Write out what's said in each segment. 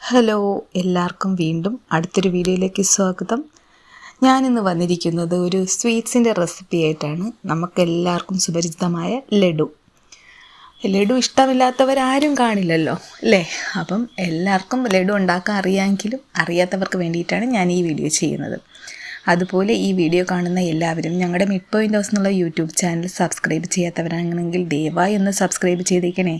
Hello, എല്ലാവർക്കും വീണ്ടും അടുത്തൊരു വീഡിയോയിലേക്ക് സ്വാഗതം. ഞാനിന്ന് വന്നിരിക്കുന്നത് ഒരു സ്വീറ്റ്സിൻ്റെ റെസിപ്പി ആയിട്ടാണ്. നമുക്കെല്ലാവർക്കും സുപരിചിതമായ ലഡു ഇഷ്ടമില്ലാത്തവരാരും കാണില്ലല്ലോ അല്ലേ? അപ്പം എല്ലാവർക്കും ലഡു ഉണ്ടാക്കാൻ അറിയാമെങ്കിലും അറിയാത്തവർക്ക് വേണ്ടിയിട്ടാണ് ഞാൻ ഈ വീഡിയോ ചെയ്യുന്നത്. അതുപോലെ ഈ വീഡിയോ കാണുന്ന എല്ലാവരും ഞങ്ങളുടെ മിഡ് പോയിൻ്റ് ഹൗസ് എന്നുള്ള യൂട്യൂബ് ചാനൽ സബ്സ്ക്രൈബ് ചെയ്യാത്തവരാണെങ്കിൽ ദയവായി ഒന്ന് സബ്സ്ക്രൈബ് ചെയ്തേക്കണേ.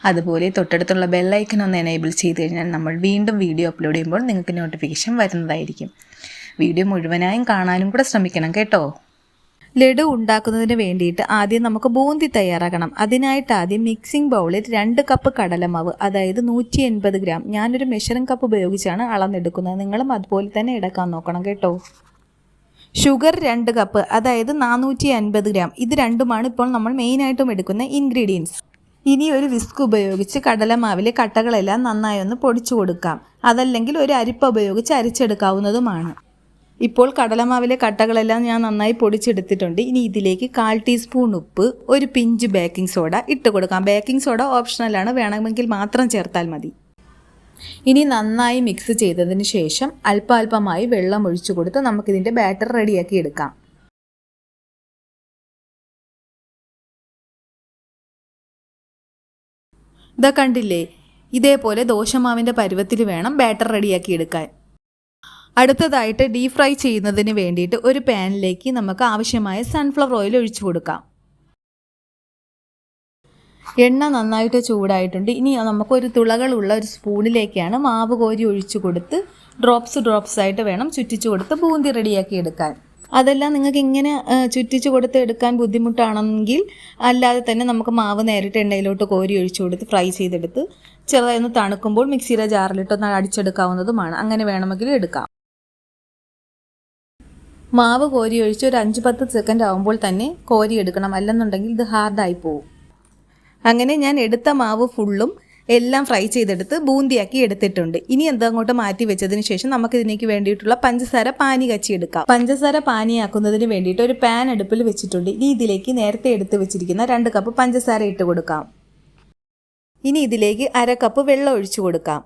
അതുപോലെ തൊട്ടടുത്തുള്ള ബെല്ലൈക്കൺ ഒന്ന് എനേബിൾ ചെയ്ത് കഴിഞ്ഞാൽ നമ്മൾ വീണ്ടും വീഡിയോ അപ്ലോഡ് ചെയ്യുമ്പോൾ നിങ്ങൾക്ക് നോട്ടിഫിക്കേഷൻ വരുന്നതായിരിക്കും. വീഡിയോ മുഴുവനായും കാണാനും കൂടെ ശ്രമിക്കണം കേട്ടോ. ലഡു ഉണ്ടാക്കുന്നതിന് വേണ്ടിയിട്ട് ആദ്യം നമുക്ക് ബൂന്തി തയ്യാറാക്കണം. അതിനായിട്ട് ആദ്യം മിക്സിംഗ് ബൗളിൽ 2 കപ്പ് കടലമാവ്, അതായത് 180 ഗ്രാം, ഞാനൊരു മെഷറിംഗ് കപ്പ് ഉപയോഗിച്ചാണ് അളന്നെടുക്കുന്നത്. നിങ്ങളും അതുപോലെ തന്നെ എടുക്കാൻ നോക്കണം കേട്ടോ. ഷുഗർ 2 കപ്പ്, അതായത് 450 ഗ്രാം. ഇത് രണ്ടുമാണ് ഇപ്പോൾ നമ്മൾ മെയിനായിട്ടും എടുക്കുന്ന ഇൻഗ്രീഡിയൻസ്. ഇനി ഒരു വിസ്ക് ഉപയോഗിച്ച് കടലമാവിലെ കട്ടകളെല്ലാം നന്നായി ഒന്ന് പൊടിച്ചു കൊടുക്കാം. അതല്ലെങ്കിൽ ഒരു അരിപ്പ ഉപയോഗിച്ച് അരിച്ചെടുക്കാവുന്നതുമാണ്. ഇപ്പോൾ കടലമാവിലെ കട്ടകളെല്ലാം ഞാൻ നന്നായി പൊടിച്ചെടുത്തിട്ടുണ്ട്. ഇനി ഇതിലേക്ക് 1/4 ടീസ്പൂൺ ഉപ്പ്, ഒരു പിഞ്ച് ബേക്കിംഗ് സോഡ ഇട്ട് കൊടുക്കാം. ബേക്കിംഗ് സോഡ ഓപ്ഷണലാണ്, വേണമെങ്കിൽ മാത്രം ചേർത്താൽ മതി. ഇനി നന്നായി മിക്സ് ചെയ്തതിന് ശേഷം അല്പാൽപമായി വെള്ളം ഒഴിച്ചു കൊടുത്ത് നമുക്കിതിൻ്റെ ബാറ്റർ റെഡിയാക്കി എടുക്കാം. ഇതാ കണ്ടില്ലേ, ഇതേപോലെ ദോശമാവിൻ്റെ പരുവത്തിൽ വേണം ബാറ്റർ റെഡിയാക്കി എടുക്കാൻ. അടുത്തതായിട്ട് ഡീപ് ഫ്രൈ ചെയ്യുന്നതിന് വേണ്ടിയിട്ട് ഒരു പാനിലേക്ക് നമുക്ക് ആവശ്യമായ സൺഫ്ലവർ ഓയിൽ ഒഴിച്ചു കൊടുക്കാം. എണ്ണ നന്നായിട്ട് ചൂടായിട്ടുണ്ട്. ഇനി നമുക്കൊരു തുളകളുള്ള ഒരു സ്പൂണിലേക്കാണ് മാവ് കോരി ഒഴിച്ചു കൊടുത്ത് ഡ്രോപ്സ് ആയിട്ട് വേണം ചുറ്റിച്ചു കൊടുത്ത് ബൂന്തി റെഡിയാക്കി എടുക്കാൻ. അതെല്ലാം നിങ്ങൾക്ക് ഇങ്ങനെ ചുറ്റിച്ചു കൊടുത്ത് എടുക്കാൻ ബുദ്ധിമുട്ടാണെങ്കിൽ അല്ലാതെ തന്നെ നമുക്ക് മാവ് നേരിട്ട് എണ്ണയിലോട്ട് കോരി ഒഴിച്ചു കൊടുത്ത് ഫ്രൈ ചെയ്തെടുത്ത് ചെറുതായി ഒന്ന് തണുക്കുമ്പോൾ മിക്സിയുടെ ജാറിലിട്ടൊന്ന് അടിച്ചെടുക്കാവുന്നതുമാണ്. അങ്ങനെ വേണമെങ്കിലും എടുക്കാം. മാവ് കോരി ഒഴിച്ച് ഒരു 5-10 സെക്കൻഡ് ആകുമ്പോൾ തന്നെ കോരി എടുക്കണം, അല്ലെന്നുണ്ടെങ്കിൽ ഇത് ഹാർഡായി പോകും. അങ്ങനെ ഞാൻ എടുത്ത മാവ് ഫുള്ളും എല്ലാം ഫ്രൈ ചെയ്തെടുത്ത് ബൂന്തിയാക്കി എടുത്തിട്ടുണ്ട്. ഇനി അങ്ങോട്ട് മാറ്റി വെച്ചതിന് ശേഷം നമുക്കിതിനേക്ക് വേണ്ടിയിട്ടുള്ള പഞ്ചസാര പാനി കച്ചിയെടുക്കാം. പഞ്ചസാര പാനിയാക്കുന്നതിന് വേണ്ടിയിട്ട് ഒരു പാൻ അടുപ്പിൽ വെച്ചിട്ടുണ്ട്. ഇനി ഇതിലേക്ക് നേരത്തെ എടുത്ത് വെച്ചിരിക്കുന്ന 2 കപ്പ് പഞ്ചസാര ഇട്ട് കൊടുക്കാം. ഇനി ഇതിലേക്ക് 1/2 കപ്പ് വെള്ളം ഒഴിച്ചു കൊടുക്കാം.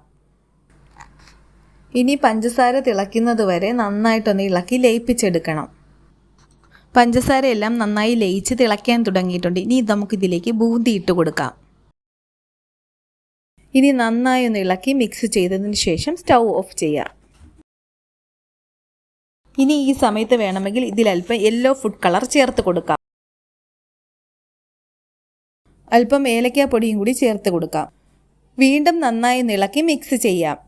ഇനി പഞ്ചസാര തിളയ്ക്കുന്നത് വരെ നന്നായിട്ടൊന്ന് ഇളക്കി ലയിപ്പിച്ചെടുക്കണം. പഞ്ചസാര എല്ലാം നന്നായി ലയിച്ച് തിളയ്ക്കാൻ തുടങ്ങിയിട്ടുണ്ട്. ഇനി നമുക്കിതിലേക്ക് ബൂന്തി ഇട്ട് കൊടുക്കാം. ഇനി നന്നായി ഒന്ന് ഇളക്കി മിക്സ് ചെയ്തതിന് ശേഷം സ്റ്റൗ ഓഫ് ചെയ്യാം. ഇനി ഈ സമയത്ത് വേണമെങ്കിൽ ഇതിലൽപ്പം യെല്ലോ ഫുഡ് കളർ ചേർത്ത് കൊടുക്കാം. അല്പം ഏലക്കാപ്പൊടിയും കൂടി ചേർത്ത് കൊടുക്കാം. വീണ്ടും നന്നായി ഇളക്കി മിക്സ് ചെയ്യാം.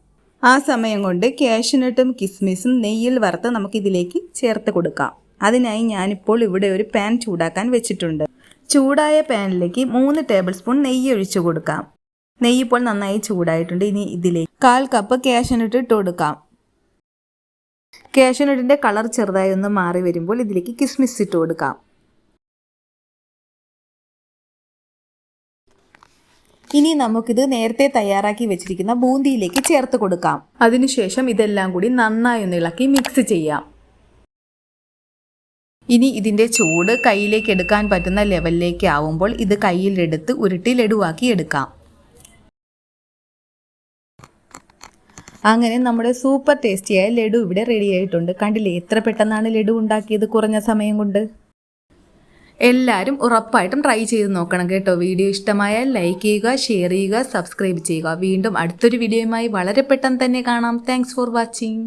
ആ സമയം കൊണ്ട് കാഷ്യൂനട്ടും കിസ്മിസും നെയ്യിൽ വറുത്ത് നമുക്കിതിലേക്ക് ചേർത്ത് കൊടുക്കാം. അതിനായി ഞാനിപ്പോൾ ഇവിടെ ഒരു പാൻ ചൂടാക്കാൻ വെച്ചിട്ടുണ്ട്. ചൂടായ പാനിലേക്ക് 3 ടേബിൾ സ്പൂൺ നെയ്യ് ഒഴിച്ചു കൊടുക്കാം. നെയ്യ് ഇപ്പോൾ നന്നായി ചൂടായിട്ടുണ്ട്. ഇനി ഇതിലേക്ക് 1/4 കപ്പ് കാഷ്യൂനട്ട് ഇട്ട് കൊടുക്കാം. കാഷ്യൂനട്ടിൻ്റെ കളർ ചെറുതായി ഒന്ന് മാറി വരുമ്പോൾ ഇതിലേക്ക് കിസ്മിസ് ഇട്ട് കൊടുക്കാം. ഇനി നമുക്കിത് നേരത്തെ തയ്യാറാക്കി വെച്ചിരിക്കുന്ന ബൂന്തിയിലേക്ക് ചേർത്ത് കൊടുക്കാം. അതിനുശേഷം ഇതെല്ലാം കൂടി നന്നായി ഒന്ന് ഇളക്കി മിക്സ് ചെയ്യാം. ഇനി ഇതിൻ്റെ ചൂട് കയ്യിലേക്ക് എടുക്കാൻ പറ്റുന്ന ലെവലിലേക്ക് ആവുമ്പോൾ ഇത് കയ്യിലെടുത്ത് ഉരുട്ടി ലഡുവാക്കി എടുക്കാം. അങ്ങനെ നമ്മുടെ സൂപ്പർ ടേസ്റ്റിയായ ലഡു ഇവിടെ റെഡി ആയിട്ടുണ്ട്. കണ്ടില്ലേ, എത്ര പെട്ടെന്നാണ് ലഡു ഉണ്ടാക്കിയത് കുറഞ്ഞ സമയം കൊണ്ട്. എല്ലാവരും ഉറപ്പായിട്ടും ട്രൈ ചെയ്ത് നോക്കണം കേട്ടോ. വീഡിയോ ഇഷ്ടമായാൽ ലൈക്ക് ചെയ്യുക, ഷെയർ ചെയ്യുക, സബ്സ്ക്രൈബ് ചെയ്യുക. വീണ്ടും അടുത്തൊരു വീഡിയോയുമായി വളരെ പെട്ടെന്ന് തന്നെ കാണാം. Thanks for watching.